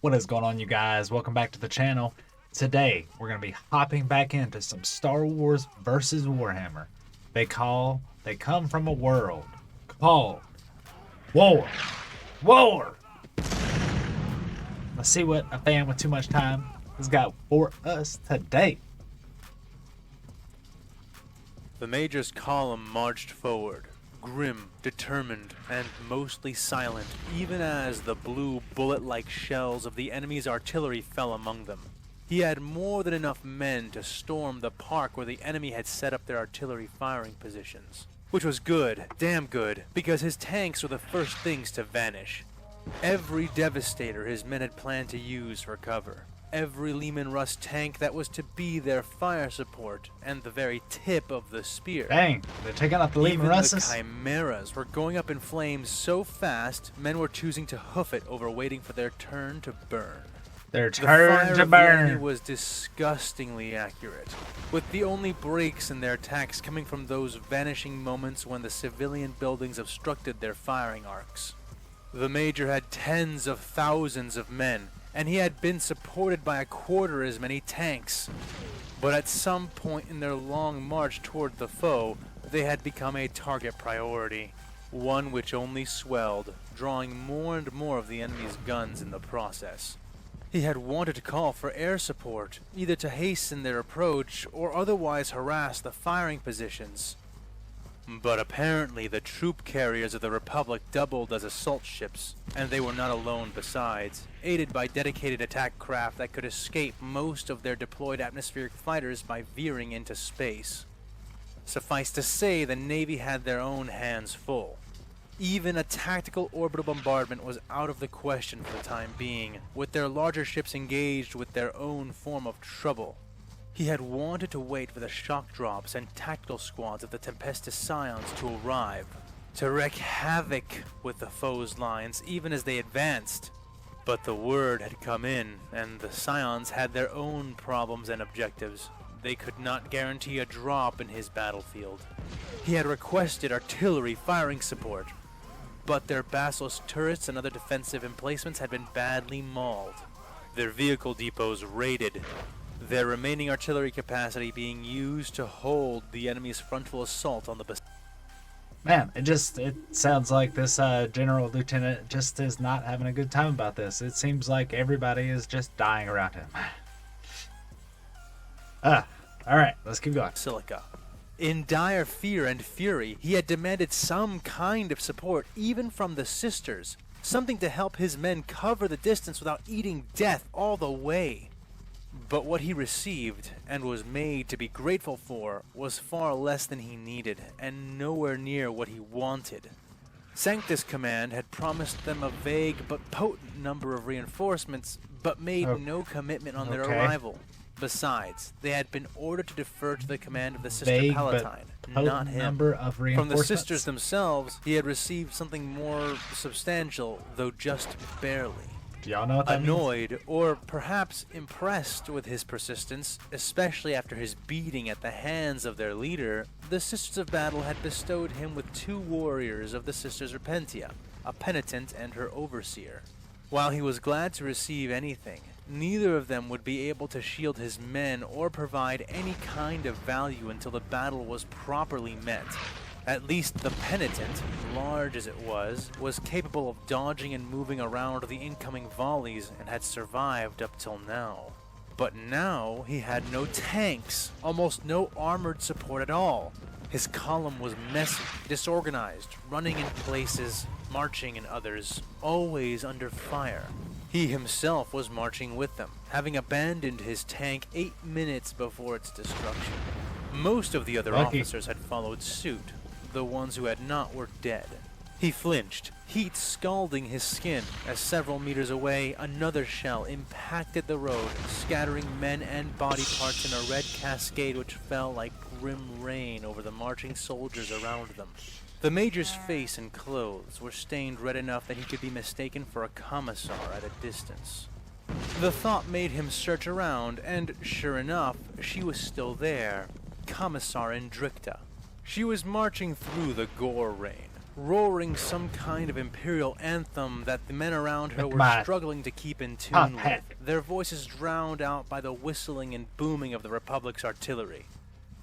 What is going on, you guys? Welcome back to the channel. Today, we're going to be hopping back into some Star Wars versus Warhammer. They come from a world called War. War! Let's see what a fan with too much time has got for us today. The Major's column marched forward, grim, determined, and mostly silent, even as the blue bullet-like shells of the enemy's artillery fell among them. He had more than enough men to storm the park where the enemy had set up their artillery firing positions. Which was good, damn good, because his tanks were the first things to vanish. Every Devastator his men had planned to use for cover. Every Leman Russ tank that was to be their fire support, and the very tip of the spear. Dang, they're taking out the Leman Russes? The Chimeras were going up in flames so fast, men were choosing to hoof it over waiting for their turn to burn. Their turn to The enemy burn. was disgustingly accurate, with the only breaks in their attacks coming from those vanishing moments when the civilian buildings obstructed their firing arcs. The Major had tens of thousands of men, and he had been supported by a quarter as many tanks. But at some point in their long march toward the foe, they had become a target priority, one which only swelled, drawing more and more of the enemy's guns in the process. He had wanted to call for air support, either to hasten their approach or otherwise harass the firing positions. But apparently the troop carriers of the Republic doubled as assault ships, and they were not alone besides, aided by dedicated attack craft that could escape most of their deployed atmospheric fighters by veering into space. Suffice to say, the Navy had their own hands full. Even a tactical orbital bombardment was out of the question for the time being, with their larger ships engaged with their own form of trouble. He had wanted to wait for the shock drops and tactical squads of the Tempestus Scions to arrive, to wreak havoc with the foe's lines even as they advanced. But the word had come in, and the Scions had their own problems and objectives. They could not guarantee a drop in his battlefield. He had requested artillery firing support, but their Basilisk turrets and other defensive emplacements had been badly mauled. Their vehicle depots raided, their remaining artillery capacity being used to hold the enemy's frontal assault on the Man, it sounds like this General Lieutenant just is not having a good time about this. It seems like everybody is just dying around him. Alright, let's keep going. Basilica. In dire fear and fury, he had demanded some kind of support, even from the Sisters, something to help his men cover the distance without eating death all the way. But what he received, and was made to be grateful for, was far less than he needed, and nowhere near what he wanted. Sanctus Command had promised them a vague but potent number of reinforcements, but made no commitment on their arrival. Besides, they had been ordered to defer to the command of the Sister Palatine, not him. Number of From the Sisters themselves, he had received something more substantial, though just barely. Do y'all know what that means? Annoyed, or perhaps impressed with his persistence, especially after his beating at the hands of their leader, the Sisters of Battle had bestowed him with 2 warriors of the Sisters Repentia, a penitent and her overseer. While he was glad to receive anything, neither of them would be able to shield his men or provide any kind of value until the battle was properly met. At least the penitent, large as it was capable of dodging and moving around the incoming volleys and had survived up till now. But now he had no tanks, almost no armored support at all. His column was messy, disorganized, running in places, marching in others, always under fire. He himself was marching with them, having abandoned his tank 8 minutes before its destruction. Most of the other officers had followed suit. The ones who had not were dead. He flinched, heat scalding his skin, as several meters away another shell impacted the road, scattering men and body parts in a red cascade which fell like grim rain over the marching soldiers around them. The Major's face and clothes were stained red enough that he could be mistaken for a commissar at a distance. The thought made him search around, and sure enough, she was still there, Commissar Indricta. She was marching through the gore rain, roaring some kind of imperial anthem that the men around her With were my struggling to keep in top tune hat. with, their voices drowned out by the whistling and booming of the Republic's artillery.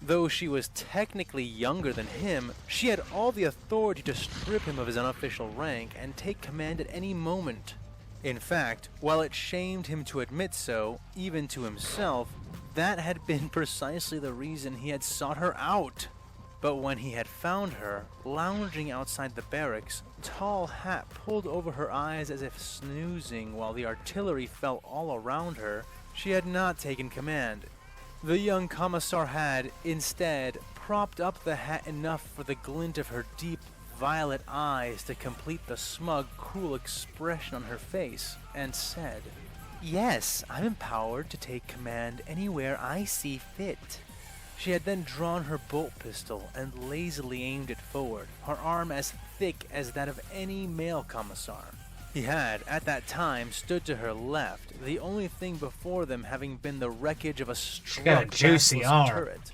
Though she was technically younger than him, she had all the authority to strip him of his unofficial rank and take command at any moment. In fact, while it shamed him to admit so, even to himself, that had been precisely the reason he had sought her out. But when he had found her, lounging outside the barracks, tall hat pulled over her eyes as if snoozing while the artillery fell all around her, she had not taken command. The young commissar had, instead, propped up the hat enough for the glint of her deep violet eyes to complete the smug, cruel expression on her face, and said, "Yes, I'm empowered to take command anywhere I see fit." She had then drawn her bolt pistol and lazily aimed it forward, her arm as thick as that of any male commissar. He had, at that time, stood to her left, the only thing before them having been the wreckage of a struck juicy arm. turret.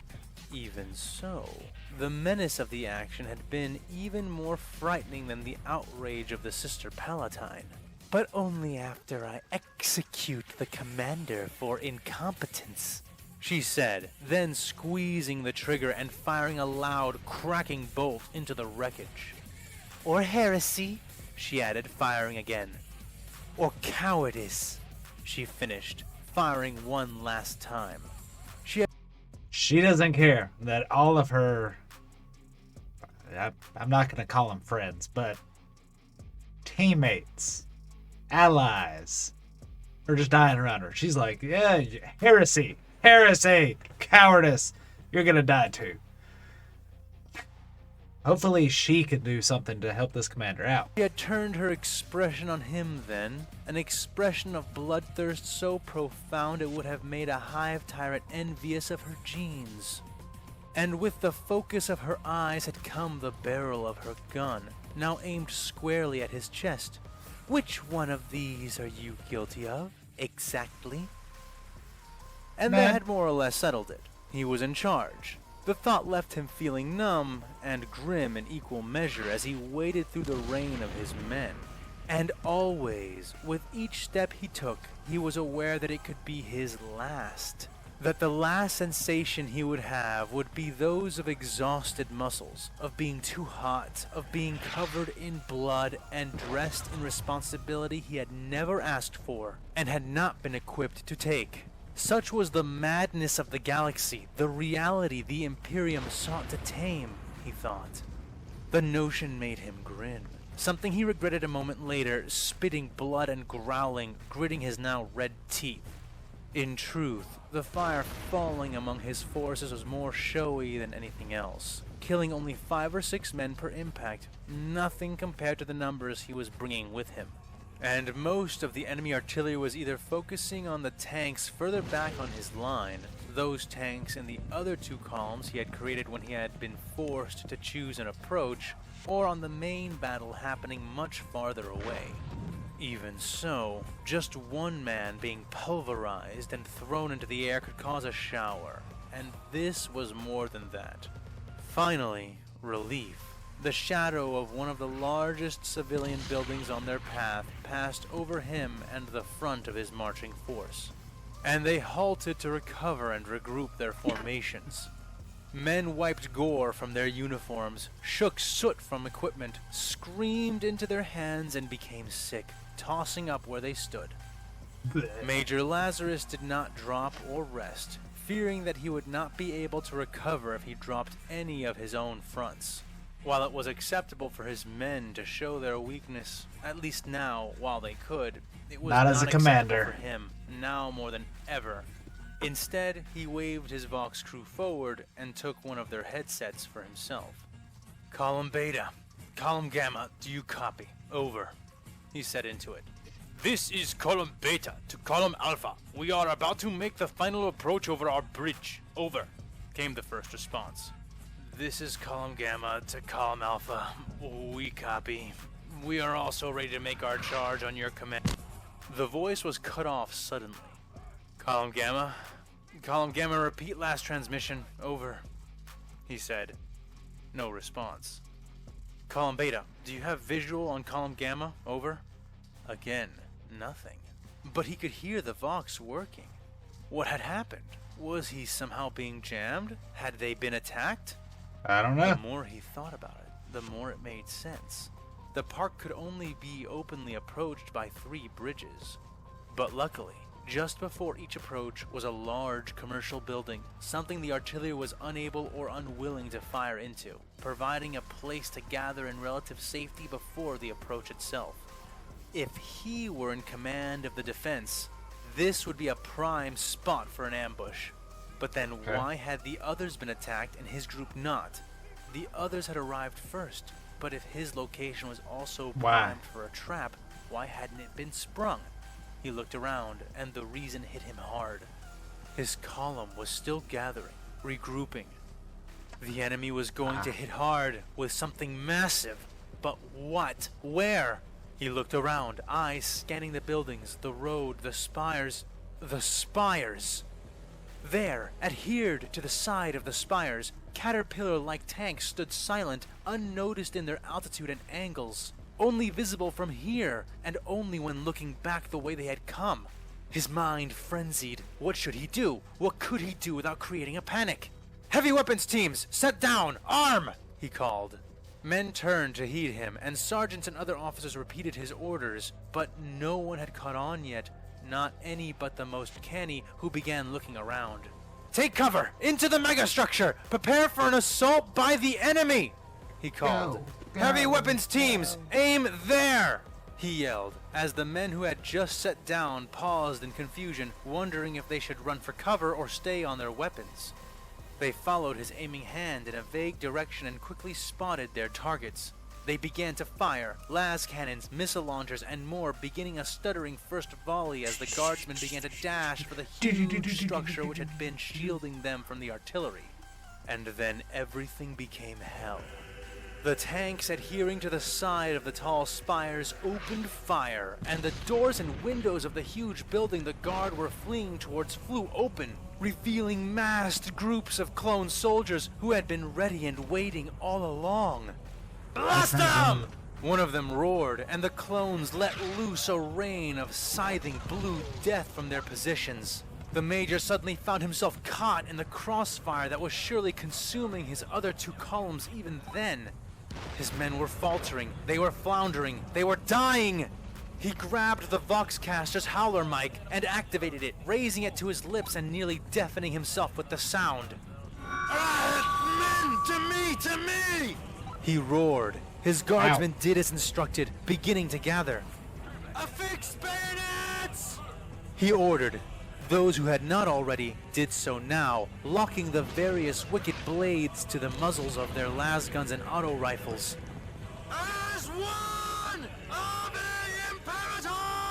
Even so, the menace of the action had been even more frightening than the outrage of the Sister Palatine. "But only after I execute the commander for incompetence," she said, then squeezing the trigger and firing a loud, cracking bolt into the wreckage. "Or heresy," she added, firing again. "Or cowardice," she finished, firing one last time. She doesn't care that all of her, I'm not going to call them friends, but teammates, allies, are just dying around her. She's like, yeah, heresy, cowardice, you're going to die too. Hopefully she can do something to help this commander out. She had turned her expression on him then, an expression of bloodthirst so profound it would have made a hive tyrant envious of her genes. And with the focus of her eyes had come the barrel of her gun, now aimed squarely at his chest. "Which one of these are you guilty of, exactly?" And that had more or less settled it. He was in charge. The thought left him feeling numb and grim in equal measure as he waded through the rain of his men. And always, with each step he took, he was aware that it could be his last. That the last sensation he would have would be those of exhausted muscles, of being too hot, of being covered in blood and dressed in responsibility he had never asked for and had not been equipped to take. Such was the madness of the galaxy, the reality the Imperium sought to tame, he thought. The notion made him grin, something he regretted a moment later, spitting blood and growling, gritting his now red teeth. In truth, the fire falling among his forces was more showy than anything else, killing only 5 or 6 men per impact, nothing compared to the numbers he was bringing with him. And most of the enemy artillery was either focusing on the tanks further back on his line, those tanks in the other 2 columns he had created when he had been forced to choose an approach, or on the main battle happening much farther away. Even so, just one man being pulverized and thrown into the air could cause a shower, and this was more than that. Finally, relief. The shadow of one of the largest civilian buildings on their path passed over him and the front of his marching force, and they halted to recover and regroup their formations. Men wiped gore from their uniforms, shook soot from equipment, screamed into their hands, and became sick, tossing up where they stood. Major Lazarus did not drop or rest, fearing that he would not be able to recover if he dropped any of his own fronts. While it was acceptable for his men to show their weakness, at least now, while they could, it was not as a commander acceptable for him, now more than ever. Instead, he waved his Vox crew forward and took one of their headsets for himself. "Column Beta. Column Gamma, do you copy? Over," he said into it. "This is Column Beta to Column Alpha. We are about to make the final approach over our bridge. Over," came the first response. "This is Column Gamma to Column Alpha. We copy. We are also ready to make our charge on your command." The voice was cut off suddenly. Column Gamma, repeat last transmission. Over," he said. No response. Column Beta, do you have visual on Column Gamma? Over. Again, nothing. But he could hear the Vox working. What had happened? Was he somehow being jammed? Had they been attacked? I don't know. The more he thought about it, the more it made sense. The park could only be openly approached by 3 bridges. But luckily, just before each approach was a large commercial building, something the artillery was unable or unwilling to fire into, providing a place to gather in relative safety before the approach itself. If he were in command of the defense, this would be a prime spot for an ambush. But then why had the others been attacked and his group not? The others had arrived first, but if his location was also primed for a trap, why hadn't it been sprung? He looked around, and the reason hit him hard. His column was still gathering, regrouping. The enemy was going to hit hard with something massive. But what? Where? He looked around, eyes scanning the buildings, the road, the spires. The spires! There, adhered to the side of the spires, caterpillar-like tanks stood silent, unnoticed in their altitude and angles, only visible from here, and only when looking back the way they had come. His mind frenzied. What should he do? What could he do without creating a panic? "Heavy weapons teams, set down! Arm!" he called. Men turned to heed him, and sergeants and other officers repeated his orders, but no one had caught on yet, not any but the most canny, who began looking around. "Take cover! Into the megastructure! Prepare for an assault by the enemy!" he called. "Heavy weapons teams, aim there!" he yelled, as the men who had just sat down paused in confusion, wondering if they should run for cover or stay on their weapons. They followed his aiming hand in a vague direction and quickly spotted their targets. They began to fire, las cannons, missile launchers, and more, beginning a stuttering first volley as the guardsmen began to dash for the huge structure which had been shielding them from the artillery. And then everything became hell. The tanks adhering to the side of the tall spires opened fire, and the doors and windows of the huge building the guard were fleeing towards flew open, revealing massed groups of clone soldiers who had been ready and waiting all along. "Blast them!" one of them roared, and the clones let loose a rain of scything blue death from their positions. The major suddenly found himself caught in the crossfire that was surely consuming his other 2 columns even then. His men were faltering, they were floundering, they were dying! He grabbed the Voxcaster's howler mic and activated it, raising it to his lips and nearly deafening himself with the sound. "Men, to me, to me!" he roared. His guardsmen did as instructed, beginning to gather. "Affix bayonets!" he ordered. Those who had not already did so now, locking the various wicked blades to the muzzles of their lasguns and auto rifles. "As one of the Imperator!"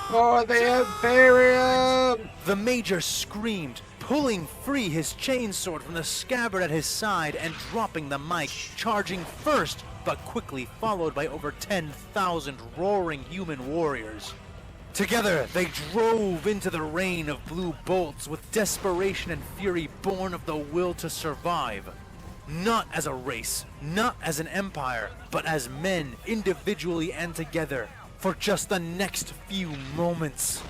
For the Imperium! The major screamed, pulling free his chainsword from the scabbard at his side and dropping the mic, charging first, but quickly followed by over 10,000 roaring human warriors. Together, they drove into the rain of blue bolts with desperation and fury born of the will to survive. Not as a race, not as an empire, but as men, individually and together, for just the next few moments.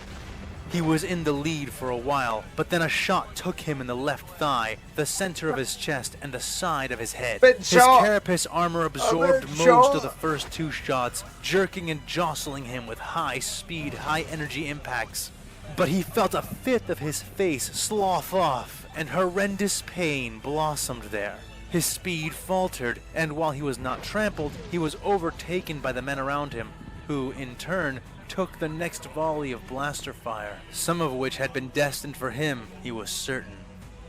He was in the lead for a while, but then a shot took him in the left thigh, the center of his chest, and the side of his head. His carapace armor absorbed most of the first 2 shots, jerking and jostling him with high-speed, high-energy impacts. But he felt a fifth of his face slough off, and horrendous pain blossomed there. His speed faltered, and while he was not trampled, he was overtaken by the men around him, who, in turn, took the next volley of blaster fire, some of which had been destined for him, he was certain.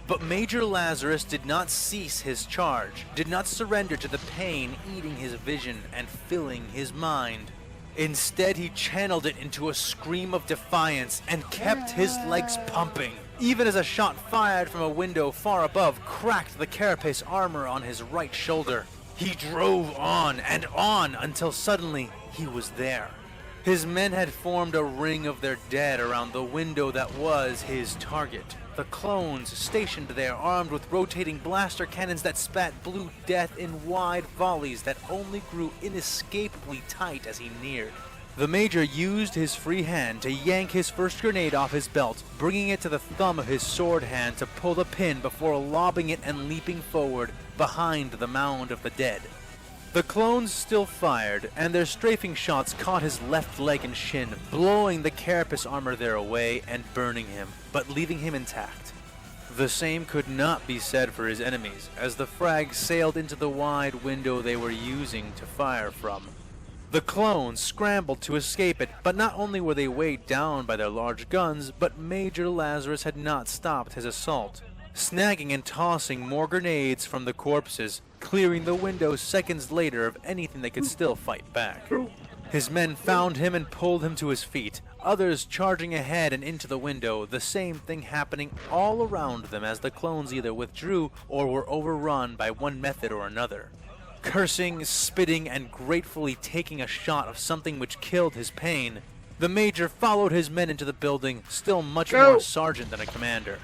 But Major Lazarus did not cease his charge, did not surrender to the pain eating his vision and filling his mind. Instead, he channeled it into a scream of defiance and kept his legs pumping, even as a shot fired from a window far above cracked the carapace armor on his right shoulder. He drove on and on until suddenly he was there. His men had formed a ring of their dead around the window that was his target. The clones stationed there, armed with rotating blaster cannons that spat blue death in wide volleys that only grew inescapably tight as he neared. The Major used his free hand to yank his first grenade off his belt, bringing it to the thumb of his sword hand to pull the pin before lobbing it and leaping forward behind the mound of the dead. The clones still fired, and their strafing shots caught his left leg and shin, blowing the carapace armor there away and burning him, but leaving him intact. The same could not be said for his enemies, as the frag sailed into the wide window they were using to fire from. The clones scrambled to escape it, but not only were they weighed down by their large guns, but Major Lazarus had not stopped his assault, snagging and tossing more grenades from the corpses, clearing the window seconds later of anything that could still fight back. His men found him and pulled him to his feet, others charging ahead and into the window, the same thing happening all around them as the clones either withdrew or were overrun by one method or another. Cursing, spitting, and gratefully taking a shot of something which killed his pain, the Major followed his men into the building, still much more sergeant than a commander.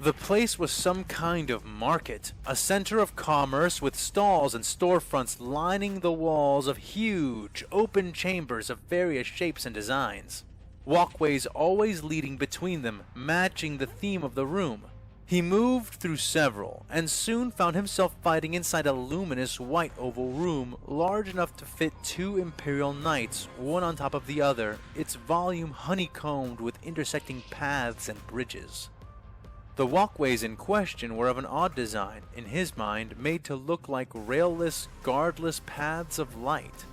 The place was some kind of market, a center of commerce with stalls and storefronts lining the walls of huge, open chambers of various shapes and designs. Walkways always leading between them, matching the theme of the room. He moved through several, and soon found himself fighting inside a luminous white oval room, large enough to fit 2 Imperial Knights, one on top of the other, its volume honeycombed with intersecting paths and bridges. The walkways in question were of an odd design, in his mind made to look like railless, guardless paths of light.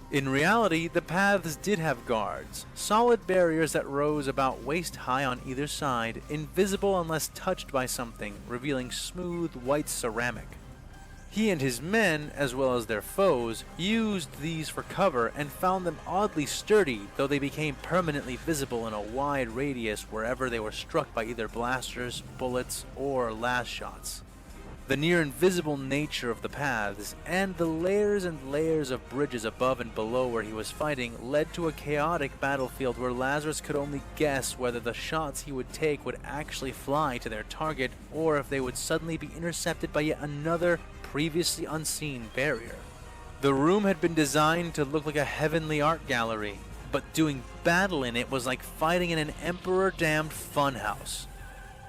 In reality, the paths did have guards, solid barriers that rose about waist high on either side, invisible unless touched by something, revealing smooth white ceramic. He and his men, as well as their foes, used these for cover and found them oddly sturdy, though they became permanently visible in a wide radius wherever they were struck by either blasters, bullets, or last shots. The near-invisible nature of the paths, and the layers and layers of bridges above and below where he was fighting, led to a chaotic battlefield where Lazarus could only guess whether the shots he would take would actually fly to their target, or if they would suddenly be intercepted by yet another, previously unseen barrier. The room had been designed to look like a heavenly art gallery, but doing battle in it was like fighting in an emperor-damned funhouse.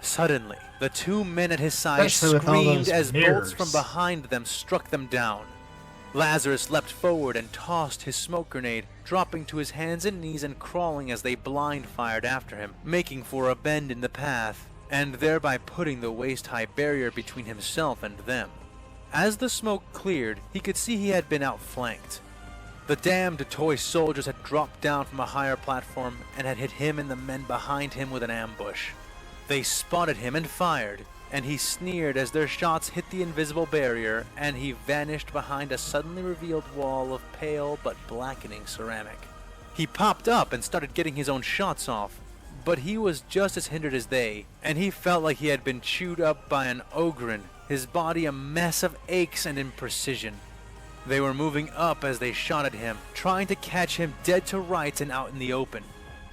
Suddenly, the 2 men at his side Especially with all screamed those as mirrors. bolts from behind them struck them down. Lazarus leapt forward and tossed his smoke grenade, dropping to his hands and knees and crawling as they blind fired after him, making for a bend in the path, and thereby putting the waist-high barrier between himself and them. As the smoke cleared, he could see he had been outflanked. The damned toy soldiers had dropped down from a higher platform and had hit him and the men behind him with an ambush. They spotted him and fired, and he sneered as their shots hit the invisible barrier, and he vanished behind a suddenly revealed wall of pale but blackening ceramic. He popped up and started getting his own shots off, but he was just as hindered as they, and he felt like he had been chewed up by an ogren, his body a mess of aches and imprecision. They were moving up as they shot at him, trying to catch him dead to rights and out in the open.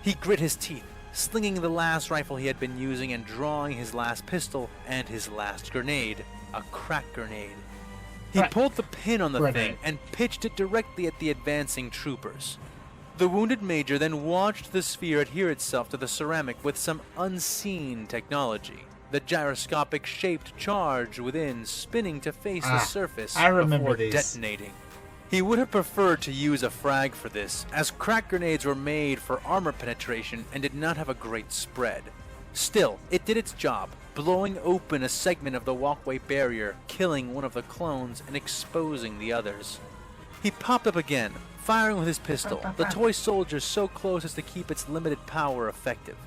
He grit his teeth, slinging the last rifle he had been using and drawing his last pistol and his last grenade, a crack grenade. He pulled the pin on the thing and pitched it directly at the advancing troopers. The wounded Major then watched the sphere adhere itself to the ceramic with some unseen technology, the gyroscopic shaped charge within spinning to face the surface before detonating. He would have preferred to use a frag for this, as crack grenades were made for armor penetration and did not have a great spread. Still, it did its job, blowing open a segment of the walkway barrier, killing one of the clones and exposing the others. He popped up again, firing with his pistol, the toy soldier so close as to keep its limited power effective.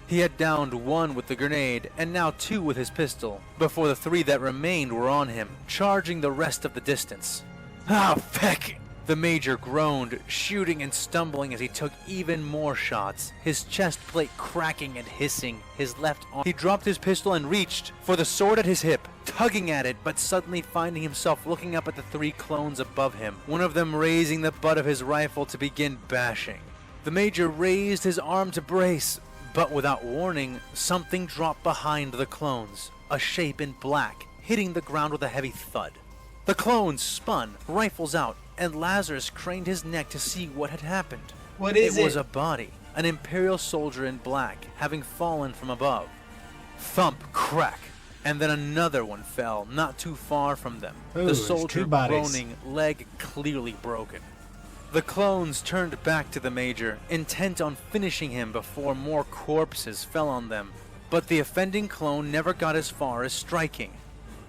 He had downed 1 with the grenade, and now 2 with his pistol, before the 3 that remained were on him, charging the rest of the distance. "Ah, feck!" The Major groaned, shooting and stumbling as he took even more shots, his chest plate cracking and hissing, his left arm. He dropped his pistol and reached for the sword at his hip, tugging at it, but suddenly finding himself looking up at the 3 clones above him, one of them raising the butt of his rifle to begin bashing. The Major raised his arm to brace, but without warning, something dropped behind the clones, a shape in black, hitting the ground with a heavy thud. The clones spun, rifles out, and Lazarus craned his neck to see what had happened. What is it? It was a body, an Imperial soldier in black, having fallen from above. Thump, crack, and then another one fell not too far from them. Ooh, the there's soldier two bodies. groaning, leg clearly broken. The clones turned back to the Major, intent on finishing him before more corpses fell on them, but the offending clone never got as far as striking.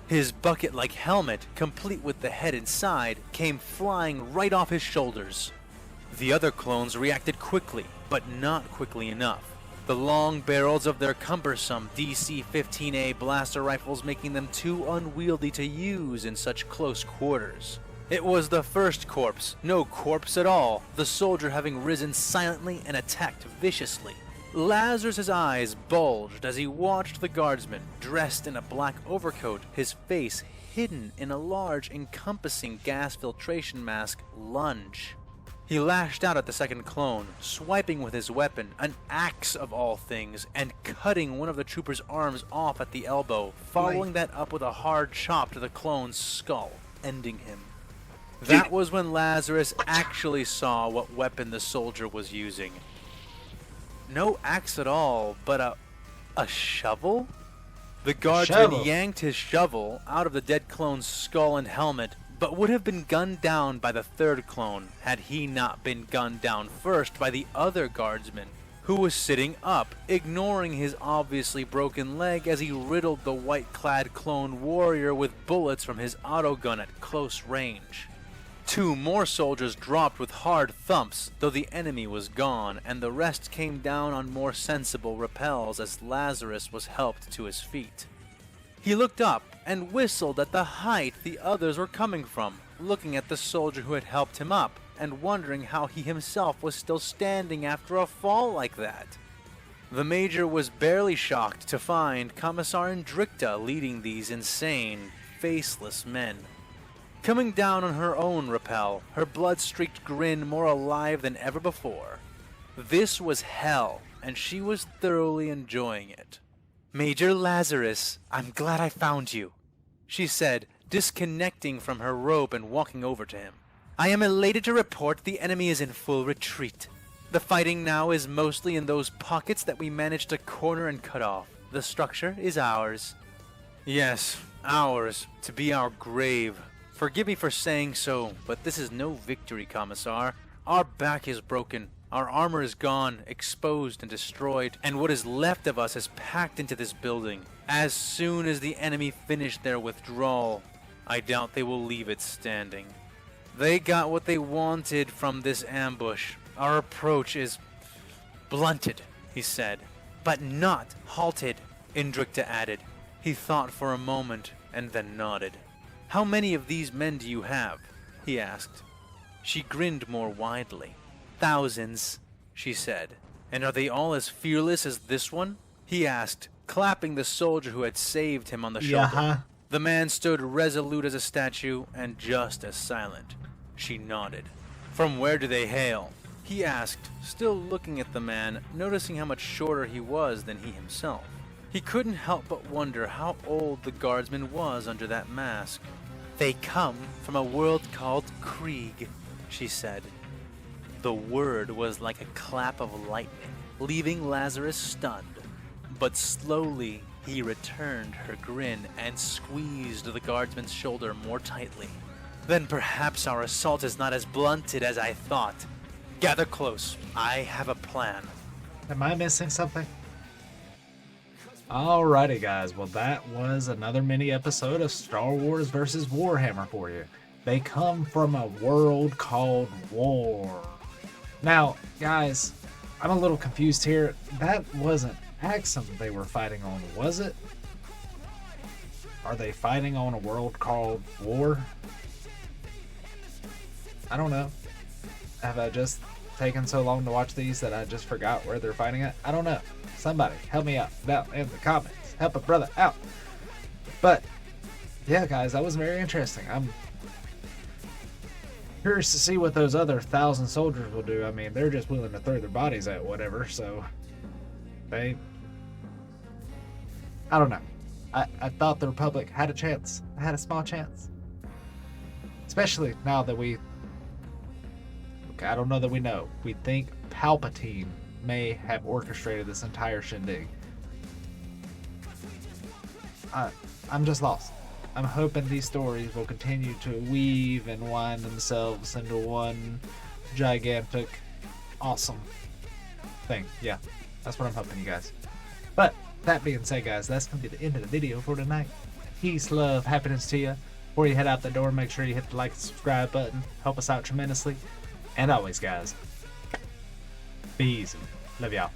His bucket-like helmet, complete with the head inside, came flying right off his shoulders. The other clones reacted quickly, but not quickly enough. The long barrels of their cumbersome DC-15A blaster rifles making them too unwieldy to use in such close quarters. It was the first corpse, no corpse at all, the soldier having risen silently and attacked viciously. Lazarus's eyes bulged as he watched the guardsman, dressed in a black overcoat, his face hidden in a large, encompassing gas filtration mask, lunge. He lashed out at the second clone, swiping with his weapon, an axe of all things, and cutting one of the trooper's arms off at the elbow, following that up with a hard chop to the clone's skull, ending him. That was when Lazarus actually saw what weapon the soldier was using. No axe at all, but a shovel? The guardsman yanked his shovel out of the dead clone's skull and helmet, but would have been gunned down by the third clone had he not been gunned down first by the other guardsman, who was sitting up, ignoring his obviously broken leg as he riddled the white-clad clone warrior with bullets from his autogun at close range. Two more soldiers dropped with hard thumps, though the enemy was gone, and the rest came down on more sensible rappels as Lazarus was helped to his feet. He looked up and whistled at the height the others were coming from, looking at the soldier who had helped him up, and wondering how he himself was still standing after a fall like that. The Major was barely shocked to find Commissar Indricta leading these insane, faceless men. Coming down on her own rappel, her blood-streaked grin more alive than ever before. This was hell, and she was thoroughly enjoying it. "Major Lazarus, I'm glad I found you," she said, disconnecting from her rope and walking over to him. "I am elated to report the enemy is in full retreat. The fighting now is mostly in those pockets that we managed to corner and cut off. The structure is ours." "Yes, ours, to be our grave. Forgive me for saying so, but this is no victory, Commissar. Our back is broken, our armor is gone, exposed and destroyed, and what is left of us is packed into this building. As soon as the enemy finish their withdrawal, I doubt they will leave it standing. They got what they wanted from this ambush. Our approach is blunted," he said. "But not halted," Indricta added. He thought for a moment and then nodded. "How many of these men do you have?" he asked. She grinned more widely. "Thousands," she said. "And are they all as fearless as this one?" he asked, clapping the soldier who had saved him on the shoulder. The man stood resolute as a statue and just as silent. She nodded. "From where do they hail?" he asked, still looking at the man, noticing how much shorter he was than he himself. He couldn't help but wonder how old the guardsman was under that mask. "They come from a world called Krieg," she said. The word was like a clap of lightning, leaving Lazarus stunned. But slowly he returned her grin and squeezed the guardsman's shoulder more tightly. "Then perhaps our assault is not as blunted as I thought. Gather close. I have a plan." Am I missing something? Alrighty, guys. Well, that was another mini episode of Star Wars vs. Warhammer for you. They come from a world called War. Now, guys, I'm a little confused here. That wasn't Axum they were fighting on, was it? Are they fighting on a world called War? I don't know. Have I just taken so long to watch these that I just forgot where they're fighting at? I don't know. Somebody help me out down in the comments. Help a brother out. But yeah, guys, that was very interesting. Curious to see what those other 1,000 soldiers will do. I mean, they're just willing to throw their bodies at whatever, so I don't know. I thought the Republic had a chance. I had a small chance. Especially now that we... Okay, I don't know that we know. We think Palpatine may have orchestrated this entire shindig. I'm just lost. I'm hoping these stories will continue to weave and wind themselves into one gigantic, awesome thing. Yeah, that's what I'm hoping, you guys. But that being said, guys, that's going to be the end of the video for tonight. Peace, love, happiness to you. Before you head out the door, make sure you hit the like and subscribe button. Help us out tremendously. And always, guys, be easy. Love y'all.